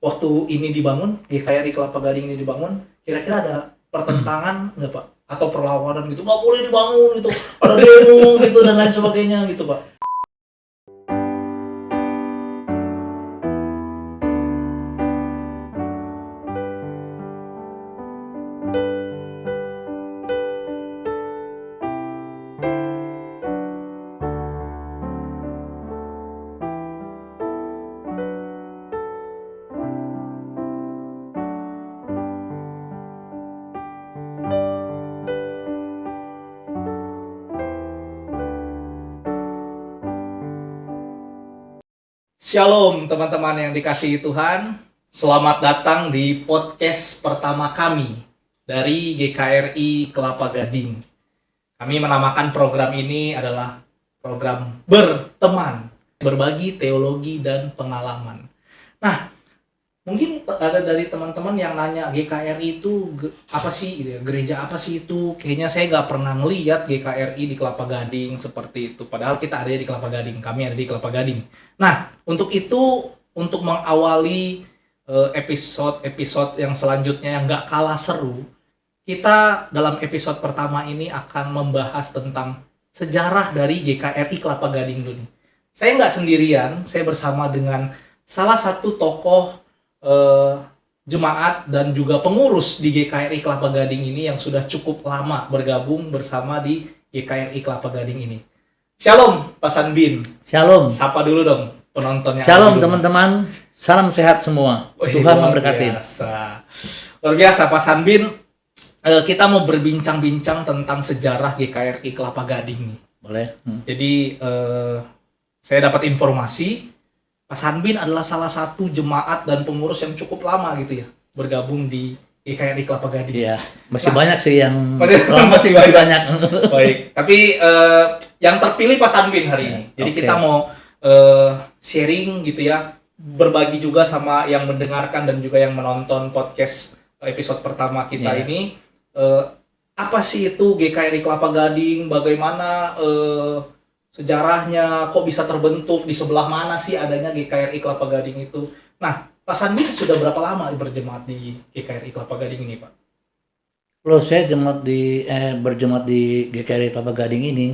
waktu ini dibangun, GKRI Kelapa Gading ini dibangun, kira-kira ada pertentangan nggak Pak? Atau perlawanan gitu, nggak boleh dibangun gitu, ada demo gitu dan lain sebagainya gitu Pak? Shalom teman-teman yang dikasihi Tuhan, selamat datang di podcast pertama kami dari GKRI Kelapa Gading. Kami menamakan program ini adalah program berteman, berbagi teologi dan pengalaman. Nah, mungkin ada dari teman-teman yang nanya GKRI itu apa sih gitu ya, gereja apa sih itu? Kayaknya saya nggak pernah ngeliat GKRI di Kelapa Gading seperti itu. Padahal kita ada di Kelapa Gading, kami ada di Kelapa Gading. Nah, untuk itu, untuk mengawali episode yang selanjutnya yang nggak kalah seru, kita dalam episode pertama ini akan membahas tentang sejarah dari GKRI Kelapa Gading dulu nih. Saya nggak sendirian, saya bersama dengan salah satu tokoh jemaat dan juga pengurus di GKRI Kelapa Gading ini yang sudah cukup lama bergabung bersama di GKRI Kelapa Gading ini. Shalom Pak Sanbin. Shalom. Sapa dulu dong penontonnya. Shalom teman-teman. Salam sehat semua. Tuhan memberkati. Luar biasa Pak Sanbin. Kita mau berbincang-bincang tentang sejarah GKRI Kelapa Gading nih. Boleh. Jadi saya dapat informasi Pak Sanbin adalah salah satu jemaat dan pengurus yang cukup lama gitu ya, bergabung di GKRI Kelapa Gading. Iya, masih banyak sih yang masih banyak. Baik, tapi yang terpilih Pak Sanbin hari ini. Jadi kita mau sharing gitu ya, berbagi juga sama yang mendengarkan dan juga yang menonton podcast episode pertama kita ini. Apa sih itu GKRI Kelapa Gading? Bagaimana sejarahnya, kok bisa terbentuk, di sebelah mana sih adanya GKRI Kelapa Gading itu. Nah, Pak Sanbin sudah berapa lama berjemaat di GKRI Kelapa Gading ini, Pak? Kalau saya berjemaat di GKRI Kelapa Gading ini,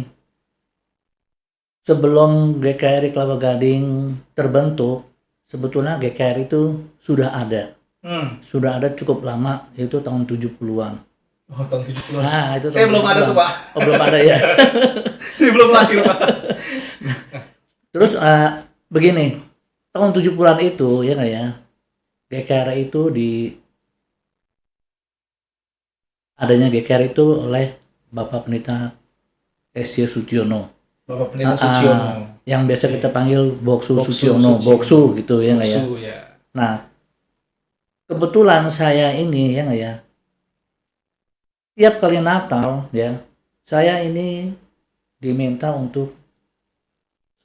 sebelum GKRI Kelapa Gading terbentuk, sebetulnya GKRI itu sudah ada. Sudah ada cukup lama, itu tahun 70-an. Oh, tahun 70-an. Nah, itu saya belum ada tuh, Pak. Oh, belum ada ya. Saya belum lahir, Pak. Terus begini, tahun 70-an itu ya nggak ya, GKRI itu adanya GKRI itu oleh Bapak Pendeta Esya Suciono. Bapak Pendeta Suciono. Yang biasa kita panggil Boksu Suciono, Boksu gitu ya nggak ya. Ya. Nah, kebetulan saya ini ya nggak ya, tiap kali Natal ya, saya ini diminta untuk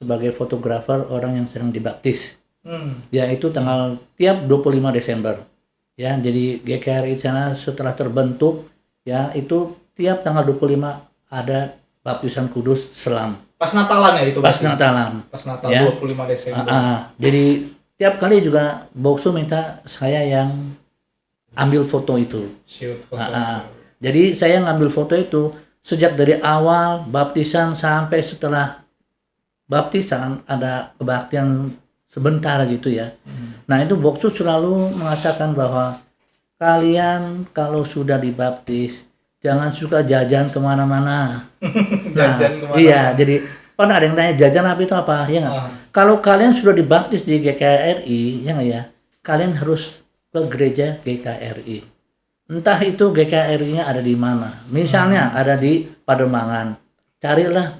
sebagai fotografer orang yang sedang dibaptis. Yaitu tiap 25 Desember. Ya, jadi GKRI sana setelah terbentuk ya, itu tiap tanggal 25 ada baptisan kudus selam. Pas Natalan ya itu? Pas Natalan. Pas Natal ya. 25 Desember. Jadi tiap kali juga Boksu minta saya yang ambil foto itu. Shoot foto. Jadi saya ngambil foto itu sejak dari awal baptisan sampai setelah baptisan, ada kebaktian sebentar gitu ya. Nah, itu Boksu selalu mengatakan bahwa kalian kalau sudah dibaptis jangan suka jajan kemana-mana. Jajan kemana-mana. Iya, jadi pernah ada yang tanya jajan apa itu apa, ya nggak? Kalau kalian sudah dibaptis di GKRI, ya nggak ya, kalian harus ke gereja GKRI. Entah itu GKRI-nya ada di mana. Misalnya ada di Pademangan. Carilah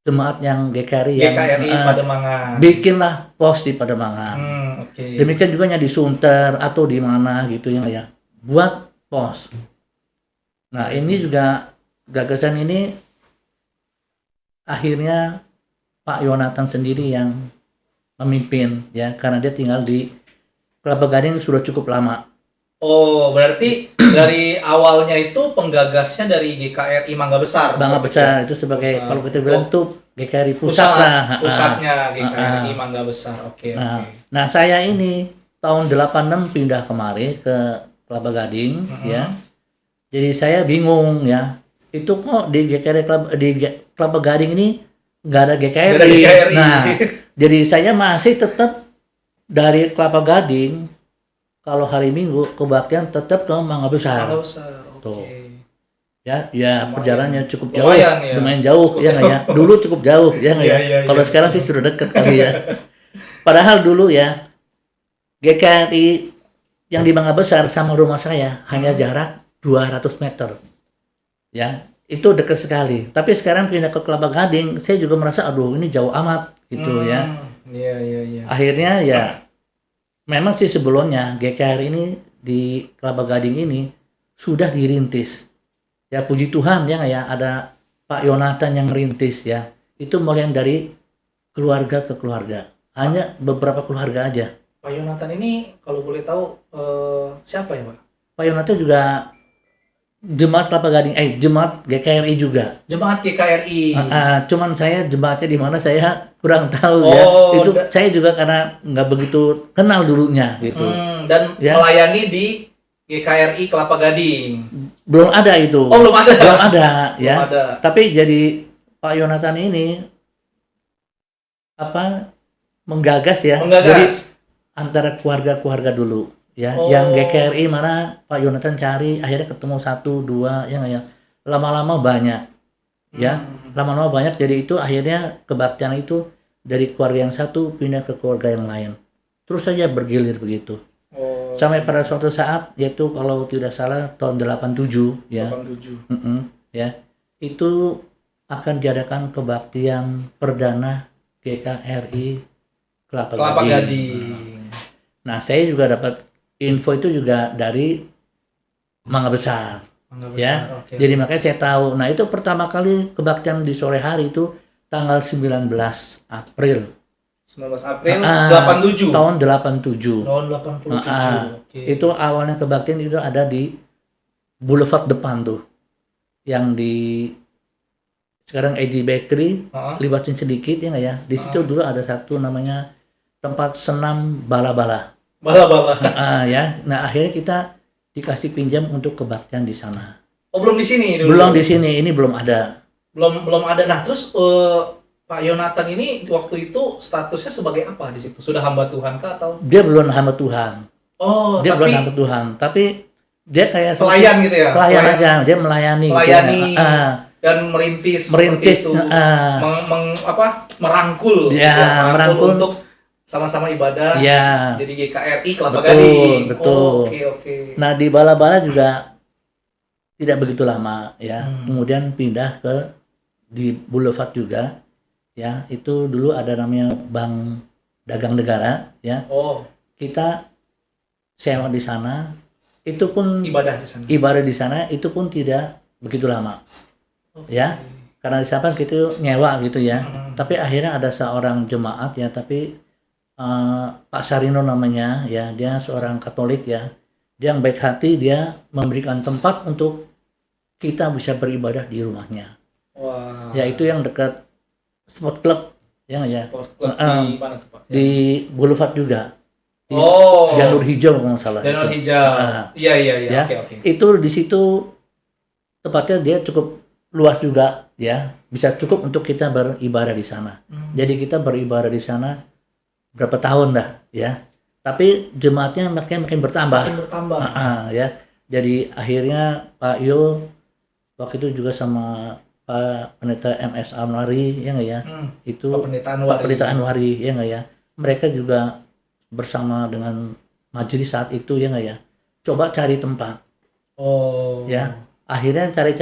jemaat yang GKRI Pademangan. Bikinlah pos di Pademangan. Demikian juga di Sunter atau di mana gitu ya. Buat pos. Nah, ini juga gagasan ini akhirnya Pak Yonatan sendiri yang memimpin ya, karena dia tinggal di Kelapa Gading sudah cukup lama. Oh, berarti dari awalnya itu penggagasnya dari GKRI Mangga Besar. Mangga Besar itu sebagai pusat. Kalau kita bilang tuh GKRI pusat lah. Pusatnya GKRI Mangga Besar. Oke. Nah, saya ini tahun 86 pindah kemari ke Kelapa Gading ya. Jadi saya bingung ya. Itu kok di GKRI Kelapa Gading ini nggak ada GKRI. Nggak ada GKRI. Nah, jadi saya masih tetap dari Kelapa Gading kalau hari Minggu kebaktian tetap ke Mangga Besar. Mangga Besar. Tuh. Oke. Ya Lumayan. perjalanannya cukup jauh, Lumayan, ya. lumayan jauh, Cukup ya nggak ya. Dulu cukup jauh, ya nggak ya. Iya, Kalau iya. sekarang sih sudah dekat kali ya. Padahal dulu ya GKRI yang di Mangga Besar sama rumah saya hanya jarak 200 meter. Ya, itu dekat sekali. Tapi sekarang pindah ke Kelapa Gading, saya juga merasa aduh ini jauh amat gitu ya. Iya, iya, iya. Akhirnya ya memang sih sebelumnya GKRI ini di Kelapa Gading ini sudah dirintis. Ya puji Tuhan ya nggak ya, ada Pak Yonatan yang rintis ya. Itu mulai dari keluarga ke keluarga. Hanya beberapa keluarga aja. Pak Yonatan ini kalau boleh tahu siapa ya, Pak? Pak Yonatan juga jemaat Kelapa Gading, jemaat GKRI juga. Jemaat GKRI. Cuman saya jemaatnya di mana saya kurang tahu Oh, ya. Itu saya juga karena nggak begitu kenal dulunya gitu. Dan Ya. melayani di GKRI Kelapa Gading. Belum ada itu. Oh, belum ada. Belum ada ya. Belum ada. Tapi jadi Pak Yonatan ini menggagas ya. Jadi Menggagas. antara keluarga-keluarga dulu ya. Oh. Yang GKRI mana Pak Yonatan cari, akhirnya ketemu 1, 2 ya nggak ya. Lama-lama banyak ya. Lama-lama banyak, jadi itu akhirnya kebaktian itu dari keluarga yang satu pindah ke keluarga yang lain. Terus saja bergilir begitu. Oh, Sampai pada suatu saat, yaitu kalau tidak salah tahun 87 ya. 87. Ya. Itu akan diadakan kebaktian perdana GKRI Kelapa Gading. Gading. Nah, saya juga dapat info itu juga dari Mangga Besar. Mangga Ya. Besar, oke. Jadi makanya saya tahu. Nah, itu pertama kali kebaktian di sore hari itu tanggal 19 April 19 April 87. tahun 87. Tahun 87. Oke. Itu awalnya kebaktian itu ada di Boulevard depan tuh. Yang di sekarang AG Bakery, libatin sedikit ya nggak ya. Di situ dulu ada satu namanya tempat senam bala-bala. Bala-bala. Ya. Nah, akhirnya kita dikasih pinjam untuk kebaktian di sana. Oh, belum di sini dulu. Belum di sini, ini belum ada. Belum ada. Nah, terus Pak Yonatan ini waktu itu statusnya sebagai apa di situ? Sudah hamba Tuhan kah atau? Dia belum hamba Tuhan. Oh, Dia tapi belum hamba Tuhan, tapi dia kayak pelayan gitu ya. Pelayan aja, dia melayani. Melayani Gitu. dan merintis Merintis, seperti itu. Merangkul gitu Ya, merangkul. untuk sama-sama ibadah. Ya. Jadi GKRI Kelapa Betul, Gading. betul. Oh, oke. Nah, di bala-bala juga tidak begitu lama ya. Kemudian pindah ke di Boulevard juga. Ya, itu dulu ada namanya Bank Dagang Negara ya. Oh, Kita sewa di sana. Itu pun ibadah di sana. ibadah di sana itu pun tidak begitu lama. Ya. Karena di sana kita nyewa gitu ya. Tapi akhirnya ada seorang jemaat ya, tapi Pak Sarino namanya ya, dia seorang Katolik ya. Dia yang baik hati, dia memberikan tempat untuk kita bisa beribadah di rumahnya. Wah. Ya, itu yang dekat Sport Club ya nggak ya. Sport Club di mana tuh, Pak? Di Boulevard juga. Di Oh. Janur Hijau kalau nggak salah. Janur itu. Hijau. Iya, Ya. oke. Itu di situ tempatnya dia cukup luas juga ya, bisa cukup untuk kita beribadah di sana. Jadi kita beribadah di sana berapa tahun dah ya. Tapi jemaatnya makin bertambah. Makin bertambah. Ya. Jadi akhirnya Pak Yo waktu itu juga sama Pak Pendeta MS Anwari ya nggak ya. Itu Pak Pendeta Pak Pendeta Anwari ya nggak ya. Mereka juga bersama dengan majelis saat itu ya nggak ya. Coba cari tempat. Oh. Ya. Akhirnya cari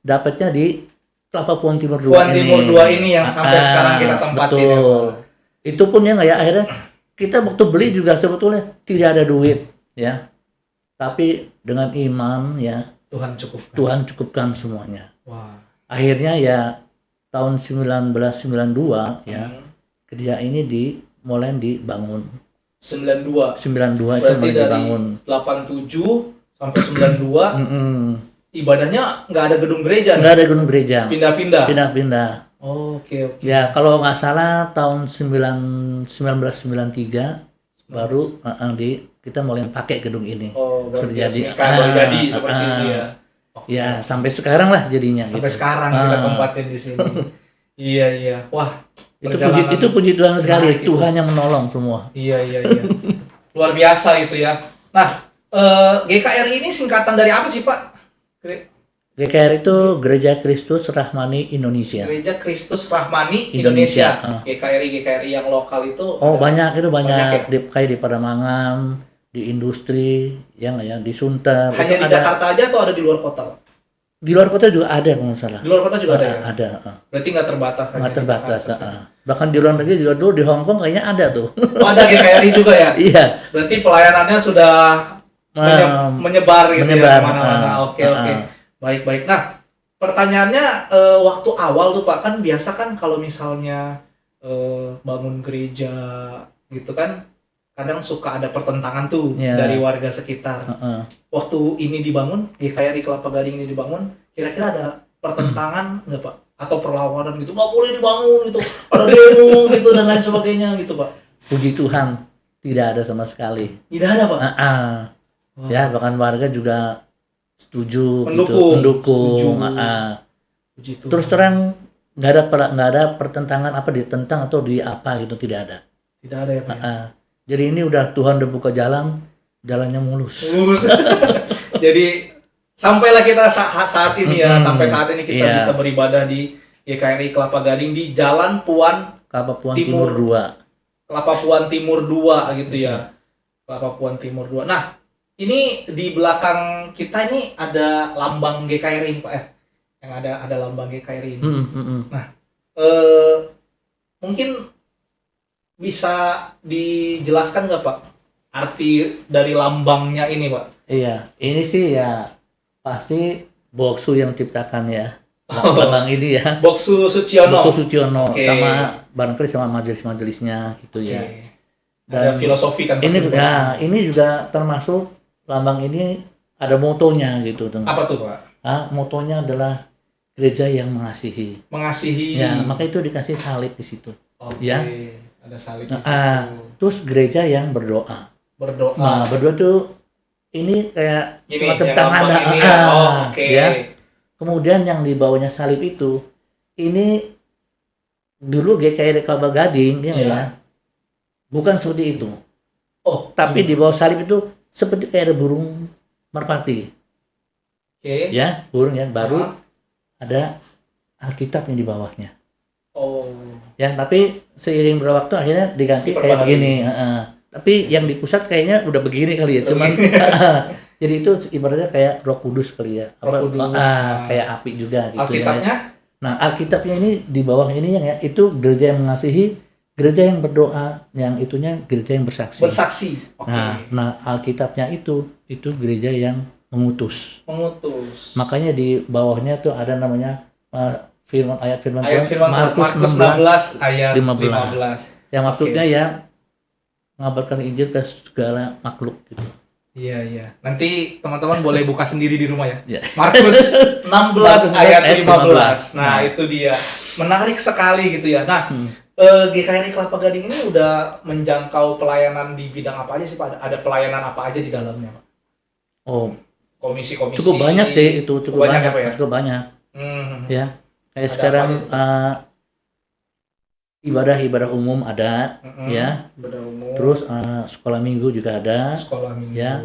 dapatnya di Kelapa Puan Timur 2 Puan Timur 2 ini yang sampai sekarang kita tempatin. Ya, betul. Itu pun ya nggak ya, akhirnya kita waktu beli juga sebetulnya tidak ada duit ya. Tapi dengan iman ya, Tuhan cukupkan. Tuhan cukupkan semuanya. Wah. Akhirnya ya tahun 1992 ya, gereja ini mulai dibangun. 92. 92 itu Berarti mulai dari dibangun. 87 sampai 92 ibadahnya nggak ada gedung gereja. Nggak ada gedung gereja. Pindah-pindah. Pindah-pindah. Oke. Ya, kalau nggak salah tahun 1993 baru kita mulai pakai gedung ini. Oh, baru Sudah jadi. baru jadi seperti itu ya. Oke. Ya, sampai sekarang lah jadinya. Sampai gitu. sekarang kita tempatin di sini. Iya, iya. Wah, Itu puji Tuhan sekali. menarik itu. Tuhan yang menolong semua. Iya, iya, iya. Luar biasa itu ya. Nah, GKRI ini singkatan dari apa sih, Pak? GKR itu Gereja Kristus Rahmani Indonesia. Gereja Kristus Rahmani Indonesia. GKRI yang lokal itu Oh, ada- banyak itu banyak ya? kayak di Pademangan, di industri, ya nggak ya, di Sunter. Hanya Itu di Jakarta aja atau ada di luar kota, Pak? Di luar kota juga ada kalau nggak salah. Di luar kota juga ada ya? Ada. Berarti nggak terbatas hanya Nggak di terbatas. Jakarta saja. Bahkan di luar negeri juga dulu di Hong Kong kayaknya ada tuh. Oh, ada GKRI juga ya? Iya. Berarti pelayanannya sudah menyebar gitu ya menyebar, kemana-mana. Oke. Baik. Nah, pertanyaannya waktu awal tuh Pak, kan biasa kan kalau misalnya bangun gereja gitu kan, kadang suka ada pertentangan tuh Iya. dari warga sekitar. Waktu ini dibangun, GKRI Kelapa Gading ini dibangun, kira-kira ada pertentangan nggak Pak? Atau perlawanan gitu, nggak boleh dibangun gitu, ada demo gitu dan lain sebagainya gitu Pak? Puji Tuhan tidak ada sama sekali. Tidak ada Pak? Wow. Ya, bahkan warga juga setuju, Mendukung. mendukung. Setuju. Puji Tuhan. Terus terang nggak ada pertentangan apa ditentang atau di apa gitu, tidak ada. Tidak ada ya Pak? Ya? Jadi ini udah Tuhan udah buka jalannya mulus. Lurus. Jadi sampailah kita saat ini ya, sampai saat ini kita Iya. bisa beribadah di GKRI Kelapa Gading di Jalan Puan Kelapa Puan Timur. Timur 2. Kelapa Puan Timur 2 gitu ya. Kelapa Puan Timur 2. Nah, ini di belakang kita ini ada lambang GKRI Pak ya. Yang ada lambang GKRI ini. Mungkin bisa dijelaskan nggak Pak arti dari lambangnya ini Pak? Iya, ini sih ya pasti Boksu yang ciptakan ya. Lambang ini ya. Boksu Suciono. Boksu Suciono Oke. sama barangkali sama majelis-majelisnya gitu Oke. ya. Ada filosofi kan Ini pasti. ini juga termasuk lambang ini ada motonya gitu teman. Apa tuh Pak? Motonya adalah gereja yang mengasihi. Mengasihi. Ya, maka itu dikasih salib di situ. Oke. Ya. Ada salib di situ. Terus gereja yang berdoa. Berdoa. Nah, berdoa tuh ini kayak Ini, semacam yang tangan lambang ini ya. Oke. ya. Kemudian yang di bawahnya salib itu ini dulu GKRI Kelapa Gading ya. Bukan seperti itu. Oh, Tapi di bawah salib itu seperti kayak ada burung merpati. Oke. Ya, burung ya, baru Ah. ada Alkitabnya di bawahnya. Oh. Ya, tapi seiring berwaktu akhirnya diganti kayak Diperbaharui. begini. Tapi yang di pusat kayaknya udah begini kali ya. Udah Cuman begini. jadi itu ibaratnya kayak Roh Kudus kali ya. Roh Kudus. Kayak api juga gitu. Alkitabnya? Ya. Nah, Alkitabnya ini di bawah ini ya, itu gereja yang mengasihi, gereja yang berdoa, yang itunya gereja yang bersaksi. Bersaksi. Oke. Nah, Alkitabnya itu gereja yang mengutus. Mengutus. Makanya di bawahnya tuh ada namanya ayat firman Ayat Tuhan, firman Markus 16 ayat 15. yang maksudnya ya mengabarkan Injil ke segala makhluk gitu. Iya. Nanti teman-teman boleh buka sendiri di rumah ya. Ya. Markus 16 ayat 15. Nah, Nah. itu dia. Menarik sekali gitu ya. Nah, GKRI Kelapa Gading ini udah menjangkau pelayanan di bidang apa aja sih Pak? Ada pelayanan apa aja di dalamnya Pak? Oh, Komisi-komisi. cukup banyak sih itu, cukup banyak, apa ya? cukup banyak. Ya. Kayak Ada sekarang apa ibadah umum ada, ya. Ibadah umum. Terus sekolah minggu juga ada, sekolah minggu. Ya.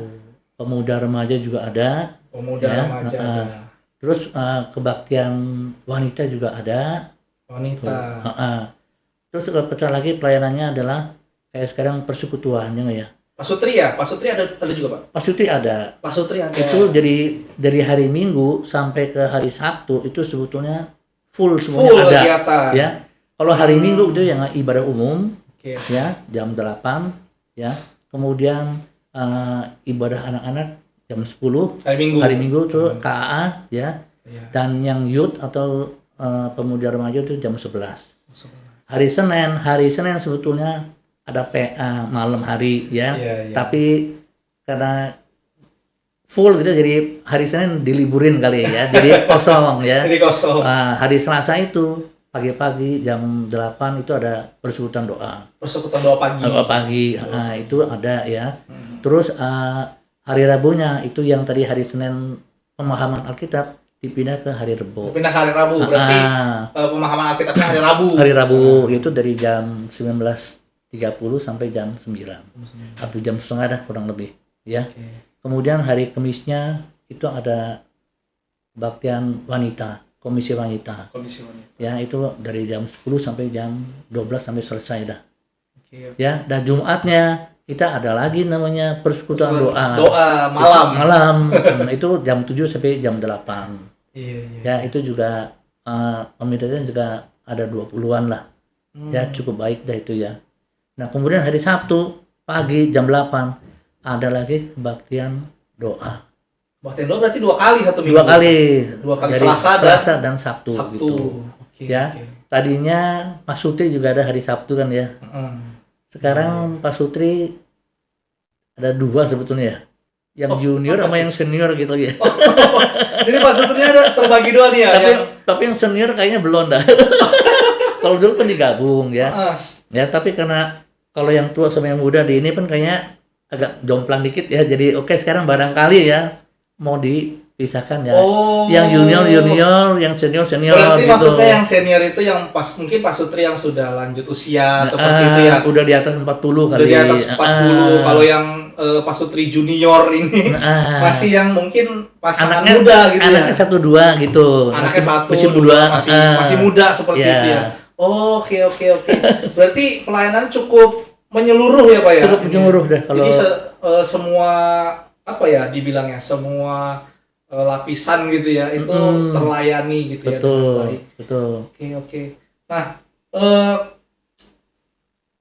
Pemuda remaja juga ada. Pemuda Ya, remaja ada. Terus kebaktian wanita juga ada. Wanita. Terus pecah lagi pelayanannya adalah kayak sekarang persekutuan ya. Pak Sutri ya? Pak Sutri ada juga Pak? Pak Sutri ada. Pak Sutri ada. Itu dari hari Minggu sampai ke hari Sabtu itu sebetulnya full semuanya full ada. kegiatan. Ya. Kalau hari Minggu itu yang ibadah umum, Oke. ya jam 8, ya. Kemudian ibadah anak-anak jam 10. Hari Minggu. Minggu tuh KAA, ya. Iya. Dan yang youth atau pemuda remaja itu jam 11. Hari Senin sebetulnya ada PA malam hari ya. Iya. Tapi karena full gitu jadi hari Senin diliburin kali ya. Jadi kosong ya. Jadi kosong. Hari Selasa itu pagi-pagi jam 8 itu ada persekutuan doa. Persekutuan doa pagi. Doa pagi, itu ada ya. Terus hari Rabunya itu yang tadi hari Senin pemahaman Alkitab dipindah ke hari Rebo. Pindah hari Rabu, berarti pemahaman Alkitabnya hari Rabu. Hari Rabu itu dari jam 19.30 sampai jam 9 atau jam setengah dah kurang lebih ya. Kemudian hari Kemisnya itu ada kebaktian wanita, komisi wanita. Komisi wanita. Ya, itu dari jam 10 sampai jam 12 sampai selesai dah. Oke. Ya, dan Jumatnya kita ada lagi namanya persekutuan doa. Doa malam. Malam. Itu jam 7 sampai jam 8. Iya. Ya, itu juga pemirsa juga ada 20-an lah. Ya, cukup baik dah itu ya. Nah, kemudian hari Sabtu pagi jam 8 ada lagi kebaktian doa. Kebaktian doa berarti 2 kali satu minggu. 2 kali. Dua kali Dari Selasa dan Sabtu. Sabtu. Gitu. Oke. Ya. Tadinya Pak Sutri juga ada hari Sabtu kan ya. Sekarang Pak Sutri ada 2 sebetulnya ya. Yang junior sama yang senior gitu ya. Jadi Pak Sutrinya ada terbagi 2 nih ya. Tapi yang senior kayaknya belum dah. Kalau dulu kan digabung ya. Ya, tapi karena kalau yang tua sama yang muda di ini kan kayaknya agak jomplang dikit ya. Jadi oke, sekarang barangkali ya mau dipisahkan ya. Yang junior, yang senior. Berarti gitu. maksudnya yang senior itu yang mungkin Pak Sutri yang sudah lanjut usia seperti itu ya. Udah di atas 40 kali. Udah di atas 40. Kalau yang Pak Sutri junior ini masih yang mungkin pasangan muda gitu anaknya ya. 1-2 gitu. Anaknya masih muda, masih muda seperti itu ya. Oke. Berarti pelayanannya cukup menyeluruh ya Pak ya. Cukup menyeluruh dah kalau. Jadi semua apa ya dibilangnya, semua lapisan gitu ya itu terlayani gitu ya dengan baik. Betul. Oke. Nah,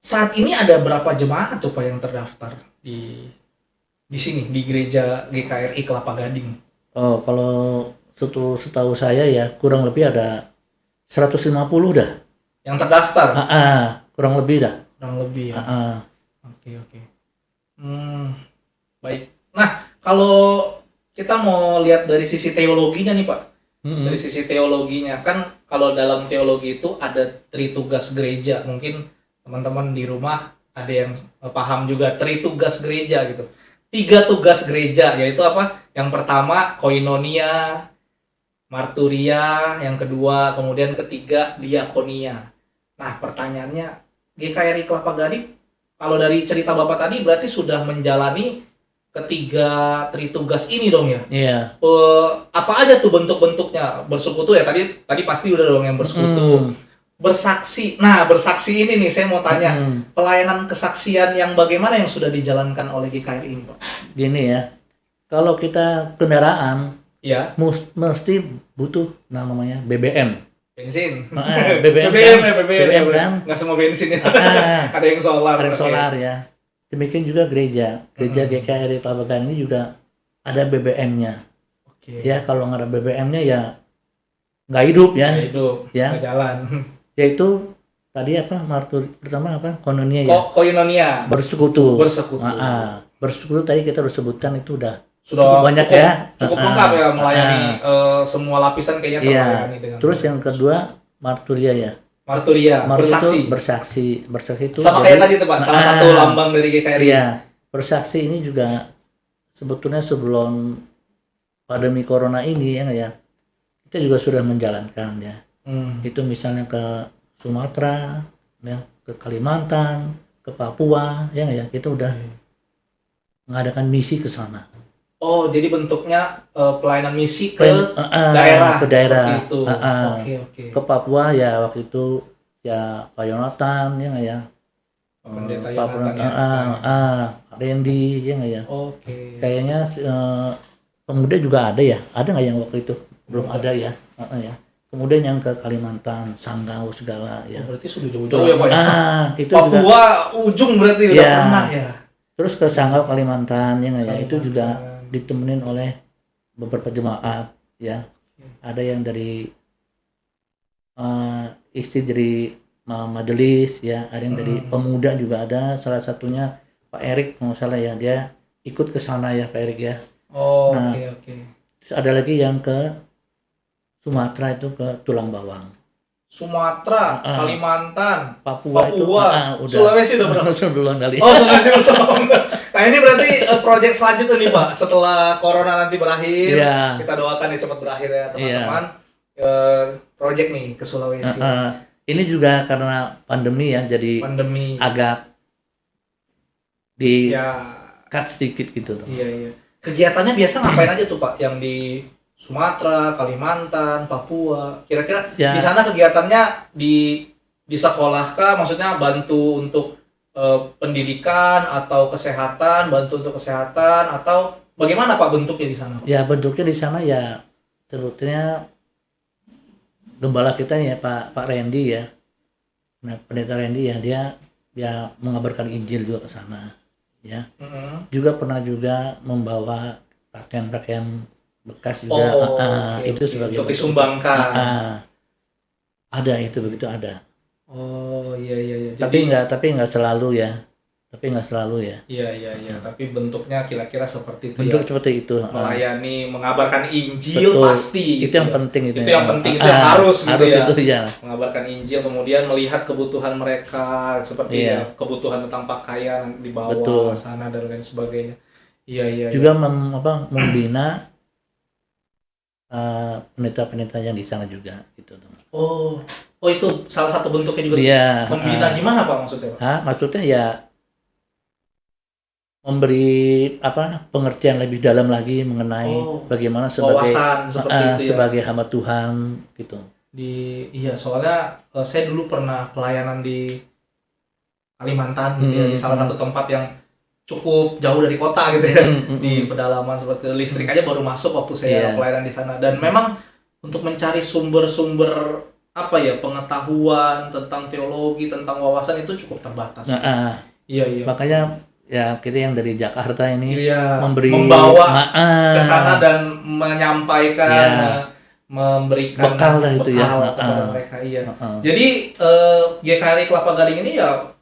saat ini ada berapa jemaat tuh Pak yang terdaftar di sini di gereja GKRI Kelapa Gading? Oh, kalau setahu saya ya kurang lebih ada 150 dah. Yang terdaftar? Kurang lebih dah. Kurang lebih ya. Oke. Baik. Nah, kalau kita mau lihat dari sisi teologinya nih Pak. Dari sisi teologinya kan kalau dalam teologi itu ada tritugas gereja. Mungkin teman-teman di rumah ada yang paham juga tritugas gereja gitu. 3 tugas gereja yaitu apa? Yang pertama koinonia, marturia, yang kedua kemudian ketiga diakonia. Nah, pertanyaannya GKRI Kelapa Gading kalau dari cerita Bapak tadi berarti sudah menjalani ketiga tritugas ini dong ya? Iya. Apa aja tuh bentuk-bentuknya? Bersekutu ya tadi pasti udah dong yang bersekutu. Bersaksi. Nah, bersaksi ini nih saya mau tanya, pelayanan kesaksian yang bagaimana yang sudah dijalankan oleh GKRI ini, Pak? Gini ya. Kalau kita kendaraan ya mesti butuh namanya BBM. Bensin. BBM kan? Nggak semua bensin ya. Ada yang solar. Ada yang solar ya. Demikian juga gereja GKRI Kelapa Gading ini juga ada BBM-nya. Ya, kalau nggak ada BBM-nya ya nggak hidup ya. Nggak jalan. Yaitu tadi apa pertama apa koinonia ya. Koinonia. Bersekutu. Bersekutu tadi kita udah sebutkan itu sudah cukup banyak ya. Cukup lengkap ya melayani semua lapisan kayaknya terlayani dengan. Terus yang kedua marturia ya. Marturia, bersaksi itu sama kayak tadi tuh Pak, salah satu lambang dari GKRI. Iya, bersaksi ini juga sebetulnya sebelum pandemi corona ini ya, kita juga sudah menjalankan ya. Itu misalnya ke Sumatera, ya, ke Kalimantan, ke Papua, ya kita udah mengadakan misi ke sana. Oh, jadi bentuknya pelayanan misi ke daerah. Ke daerah. Itu. Oke. Ke Papua ya waktu itu ya Pak Yonatan ya. Pendeta Pak Yonatan, Randy ya. Oke. Kayaknya pemuda juga ada ya. Ada nggak yang waktu itu? Belum ada ya. Ya. Kemudian yang ke Kalimantan, Sanggau segala ya. Berarti sudah jauh-jauh ya Pak ya. Itu Papua juga, ujung berarti udah pernah ya. Terus ke Sanggau Kalimantan ya. Itu juga ditemenin oleh beberapa jemaat ya. Ada yang dari istri dari majelis ya, ada yang dari pemuda juga ada, salah satunya Pak Erik kalau salah ya, dia ikut ke sana ya Pak Erik ya. Oke. Terus ada lagi yang ke Sumatera itu ke Tulang Bawang. Sumatera, Kalimantan, Papua itu udah. Sulawesi udah berapa? Belum kali. Oh, Sulawesi belum. Nah, ini berarti project selanjutnya nih, Pak. Setelah corona nanti berakhir, Iya. kita doakan ya cepat berakhir ya, teman-teman. Project nih ke Sulawesi. Ini juga karena pandemi ya, jadi Pandemi. agak di Ya, cut sedikit gitu tuh. iya. Kegiatannya biasa ngapain aja tuh, Pak? Yang di Sumatera, Kalimantan, Papua. Kira-kira Ya. di sana kegiatannya di sekolah kah? Maksudnya bantu untuk pendidikan atau kesehatan, bantu untuk kesehatan atau bagaimana Pak bentuknya di sana, Pak? Ya bentuknya di sana ya sebetulnya gembala kita ya Pak Randy ya. Nah, pendeta Randy ya dia mengabarkan Injil juga ke sana ya. Juga pernah juga membawa pakaian-pakaian bekas juga. Itu sebagai untuk disumbangkan. Ada itu begitu ada. Oh iya. Tapi nggak selalu ya. Iya. Tapi bentuknya kira-kira seperti itu Bentuk ya. seperti itu. Melayani, mengabarkan Injil. Betul. Pasti. Itu yang penting itu. Itu yang penting, itu yang harus gitu ya. Itu ya. Mengabarkan Injil, kemudian melihat kebutuhan mereka seperti Iya. kebutuhan tentang pakaian dibawa Betul. sana dan lain sebagainya. Iya. Juga membina pendeta-pendeta yang di sana juga gitu. Oh itu salah satu bentuknya juga. Dia Membina gimana Pak maksudnya, Pak? maksudnya ya memberi pengertian lebih dalam lagi mengenai bagaimana sebagai wawasan seperti itu ya. Sebagai hamba Tuhan gitu. Iya, soalnya saya dulu pernah pelayanan di Kalimantan gitu ya, di salah satu tempat yang cukup jauh dari kota gitu ya, di pedalaman seperti listrik aja baru masuk waktu saya pelayanan di sana. Dan memang untuk mencari sumber-sumber pengetahuan tentang teologi, tentang wawasan itu cukup terbatas. Iya. Makanya ya kita yang dari Jakarta ini membawa ke sana dan menyampaikan, memberikan bekal lah itu kepada mereka. Iya. Jadi GKRI Kelapa Gading ini ya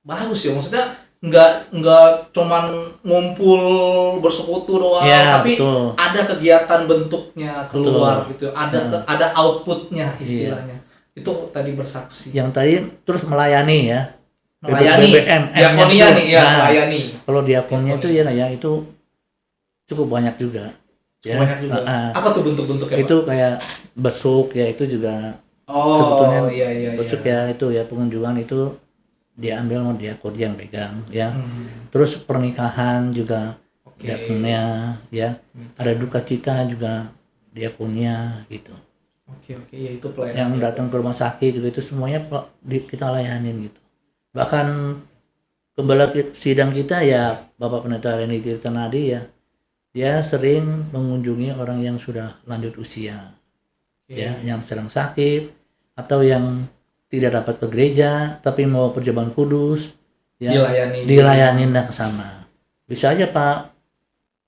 bagus ya, maksudnya nggak cuman ngumpul bersekutu doang, tapi betul. Ada kegiatan bentuknya keluar gitu, ada outputnya istilahnya. Itu tadi bersaksi. Yang tadi terus melayani ya. BBM, diakonia nih ya, melayani. Kalau diakonia itu ya itu cukup banyak juga. Banyak juga. Apa tuh bentuk-bentuknya? Itu kayak besuk ya, itu juga sebetulnya besuk ya itu ya pengunjungan itu diambil sama diakon yang pegang ya. Terus pernikahan juga diakonnya ya. Ada duka cita juga diakonnya gitu. Ya itu pelayanan. Yang datang ke rumah sakit juga itu semuanya kita layanin gitu. Bahkan gembala sidang kita ya Bapak Pendeta Reni Tirta Nadi ya, dia sering mengunjungi orang yang sudah lanjut usia, ya, yang sedang sakit atau yang tidak dapat ke gereja tapi mau perjamuan kudus, ya, dilayanin ke sana. Bisa aja Pak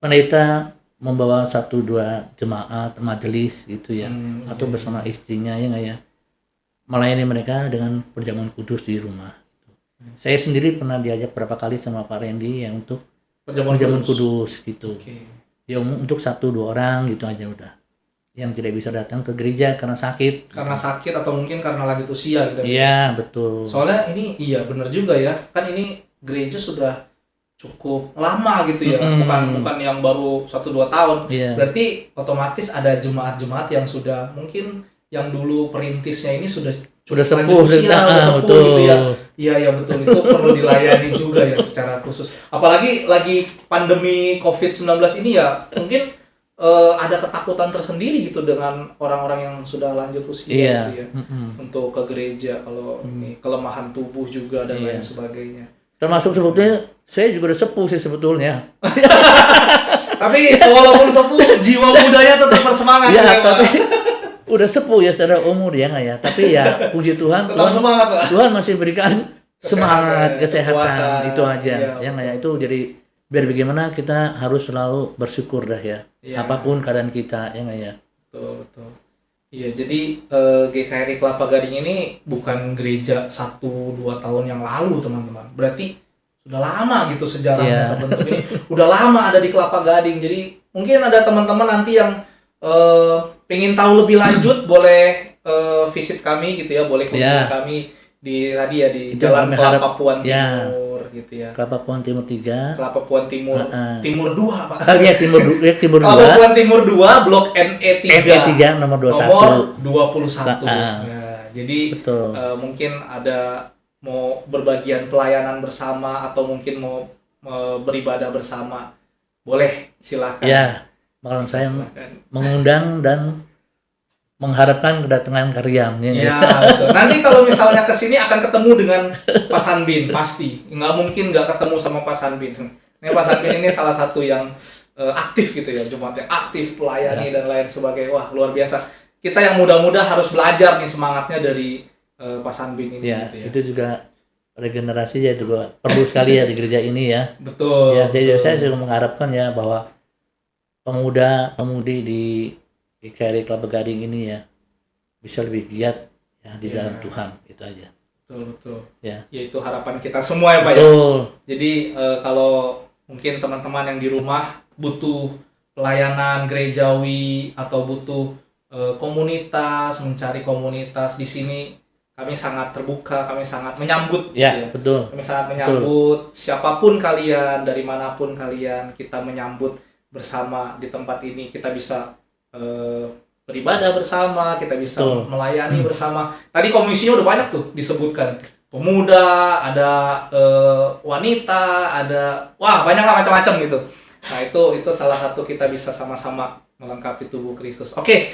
Pendeta membawa 1-2 jemaat majelis gitu ya, atau bersama istrinya ya nggak ya, melayani mereka dengan perjamuan kudus di rumah. Saya sendiri pernah diajak berapa kali sama Pak Randy yang untuk perjamuan kudus gitu. Ya untuk 1-2 orang gitu aja udah. Yang tidak bisa datang ke gereja karena sakit. Karena sakit atau mungkin karena lanjut usia gitu. Iya, betul. Soalnya ini benar juga ya. Kan ini gereja sudah cukup lama gitu ya. Bukan yang baru 1-2 tahun. Berarti otomatis ada jemaat-jemaat yang sudah mungkin yang dulu perintisnya ini sudah sepuh, usia, udah sepuh gitu ya. Iya betul, itu perlu dilayani juga ya secara khusus. Apalagi lagi pandemi COVID-19 ini ya, mungkin ada ketakutan tersendiri gitu dengan orang-orang yang sudah lanjut usia gitu ya. Untuk ke gereja kalau ini kelemahan tubuh juga dan lain sebagainya. Termasuk sebetulnya saya juga udah sepuh sih sebetulnya. Tapi walaupun sepuh, jiwa mudanya tetap bersemangat ya, tapi udah sepuh ya secara umur ya nggak ya, tapi ya puji Tuhan, semangat, Pak. Tuhan masih berikan semangat, kesehatan, itu aja ya nggak ya, itu jadi biar bagaimana kita harus selalu bersyukur dah ya, apapun keadaan kita ya nggak ya. Betul. Iya, jadi GKRI Kelapa Gading ini bukan gereja 1-2 tahun yang lalu teman-teman, berarti sudah lama gitu sejarahnya terbentuk ini, udah lama ada di Kelapa Gading. Jadi mungkin ada teman-teman nanti yang pengen tahu lebih lanjut boleh visit kami gitu ya, boleh kunjungi Ya. kami di tadi ya di Itu Jalan kami Kelapa harap- Puan ya. Timur gitu ya. Kelapa Puan Timur 3. Kelapa Puan Timur, Timur 2 Pak. Iya, Timur Kelapa 2. Puan Timur 2, Blok NE3. NE3 nomor 21. Nomor 21. Ah. Nah, jadi Betul. mungkin ada mau berbagian pelayanan bersama atau mungkin mau beribadah bersama, boleh silakan. Ya, makanya saya Silakan. mengundang dan mengharapkan kedatangan Karyam. Ya, betul. Nanti kalau misalnya kesini akan ketemu dengan Pak Sanbin, pasti. Nggak mungkin nggak ketemu sama Pak Sanbin. Ini Pak Sanbin ini salah satu yang aktif gitu ya, jemaat yang aktif, pelayani dan lain sebagainya. Wah, luar biasa. Kita yang muda-muda harus belajar nih semangatnya dari Pak Sanbin ini. Ya, gitu ya. itu juga regenerasi ya juga perlu sekali ya di gereja ini ya. Betul. Ya, jadi betul. saya juga mengharapkan ya bahwa pemuda-pemudi di GKRI Kelapa Gading ini ya bisa lebih giat ya di Ya. dalam Tuhan, itu aja. Betul, betul. Ya. Ya, itu harapan kita semua ya Pak ya. Betul. Jadi kalau mungkin teman-teman yang di rumah butuh pelayanan gerejawi atau butuh komunitas, mencari komunitas, di sini kami sangat terbuka, kami sangat menyambut gitu Ya, betul. Kami sangat menyambut siapapun kalian, dari manapun kalian, kita menyambut bersama di tempat ini. Kita bisa beribadah bersama, kita bisa Betul. melayani bersama. Tadi komisinya udah banyak tuh disebutkan. Pemuda, ada wanita, ada banyak lah macam-macam gitu. Nah, itu salah satu kita bisa sama-sama melengkapi tubuh Kristus. Oke,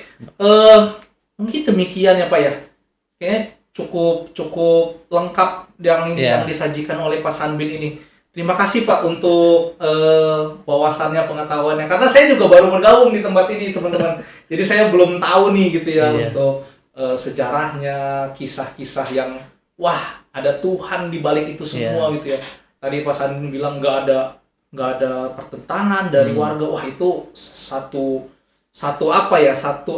mungkin demikian ya Pak ya. Kayaknya cukup lengkap yang disajikan oleh Pak Sanbin ini. Terima kasih Pak untuk wawasannya, pengetahuannya. Karena saya juga baru bergabung di tempat ini, teman-teman. Jadi saya belum tahu nih gitu ya untuk sejarahnya, kisah-kisah yang ada Tuhan di balik itu semua gitu ya. Tadi Pak Sanbin bilang nggak ada pertentangan dari warga. Wah, itu satu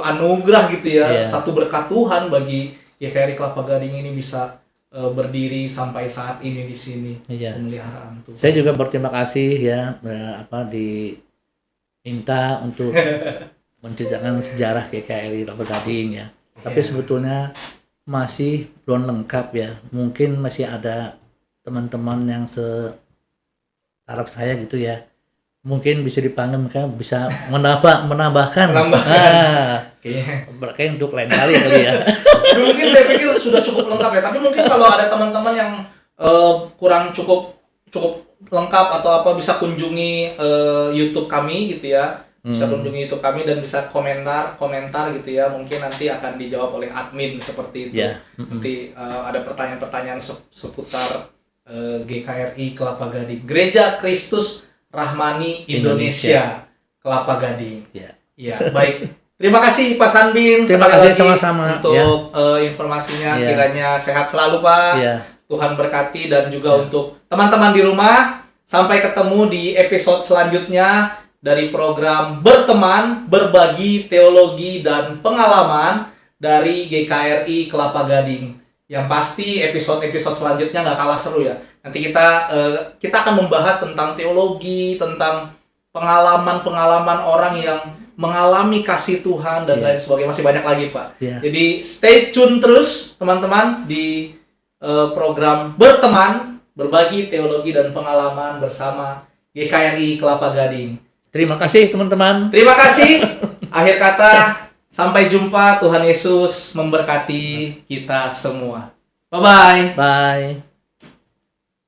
anugerah gitu ya, satu berkat Tuhan bagi GKRI Kelapa Gading ini bisa berdiri sampai saat ini di sini. Pemeliharaan Tuhan. Saya juga berterima kasih ya diminta untuk menceritakan sejarah GKRI Kelapa Gading ya. Tapi sebetulnya masih belum lengkap ya. Mungkin masih ada teman-teman yang setaraf saya gitu ya. Mungkin bisa dipanggil, mereka bisa menambahkan. Kayaknya untuk lain kali ya. Mungkin saya pikir sudah cukup lengkap ya. Tapi mungkin kalau ada teman-teman yang kurang cukup lengkap atau apa, bisa kunjungi YouTube kami gitu ya. Bisa kunjungi YouTube kami dan bisa komentar gitu ya. Mungkin nanti akan dijawab oleh admin seperti itu. Nanti ada pertanyaan-pertanyaan seputar GKRI Kelapa Gading, Gereja Kristus Rahmani Indonesia Kelapa Gading. Ya, baik. Terima kasih Pak Sanbin. Terima kasih sama-sama untuk informasinya. Kiranya sehat selalu Pak. Tuhan berkati, dan juga untuk teman-teman di rumah. Sampai ketemu di episode selanjutnya dari program Berteman, Berbagi Teologi dan Pengalaman dari GKRI Kelapa Gading. Yang pasti episode-episode selanjutnya nggak kalah seru ya. Nanti kita akan membahas tentang teologi, tentang pengalaman-pengalaman orang yang mengalami kasih Tuhan dan lain sebagainya. Masih banyak lagi Pak. Jadi stay tune terus teman-teman di program Berteman, Berbagi Teologi dan Pengalaman bersama GKRI Kelapa Gading. Terima kasih teman-teman. Terima kasih. Akhir kata, sampai jumpa. Tuhan Yesus memberkati kita semua. Bye-bye. Bye.